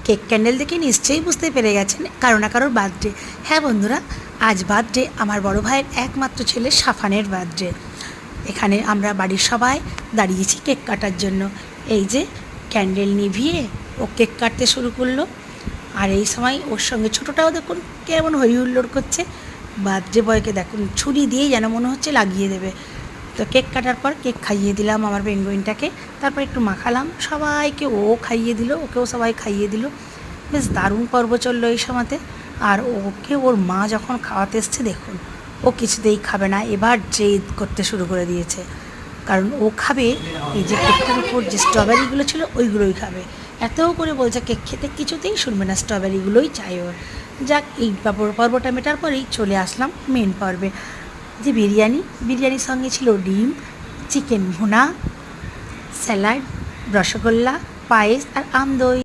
Cake candle দেখে নিশ্চয়ই বুঝতে পেরে গেছেন কারো না কারোর বার্থডে। হ্যাঁ বন্ধুরা, আজ বার্থডে আমার বড় ভাইয়ের একমাত্র ছেলে সাফানের বার্থডে। এখানে আমরা বাড়ির সবাই দাঁড়িয়েছি কেক কাটার জন্য। এই যে ক্যান্ডেল নিভিয়ে ও কেক কাটতে শুরু করলো। আর এই সময় ওর সঙ্গে ছোটোটাও দেখুন কেমন হই হুল্লোড় করছে। বার্থডে বয়কে দেখুন ছুরি দিয়েই যেন মনে হচ্ছে লাগিয়ে দেবে। তো কেক কাটার পর কেক খাইয়ে দিলাম আমার পেঙ্গুইনটাকে, তারপর একটু মাখালাম সবাইকে, ও খাইয়ে দিল, ওকেও সবাই খাইয়ে দিল। বেশ দারুণ পর্ব চললো এই সময়তে। আর ওকে ওর মা যখন খাওয়াতে এসছে দেখুন, ও কিছুতেই খাবে না, এবার জেদ করতে শুরু করে দিয়েছে। কারণ ও খাবে এই যে কেকটার উপর যে স্ট্রবেরিগুলো ছিল ওইগুলোই খাবে। এত করে বলছে কেক খেতে কিছুতেই শুনবে না, স্ট্রবেরিগুলোই চাই ওর। যাক, এই পর্বটা মেটার পরেই চলে আসলাম মেন পর্বে। যে বিরিয়ানির সঙ্গে ছিল ডিম, চিকেন ভুনা, স্যালাড, রসগোল্লা, পায়েস আর আমদই।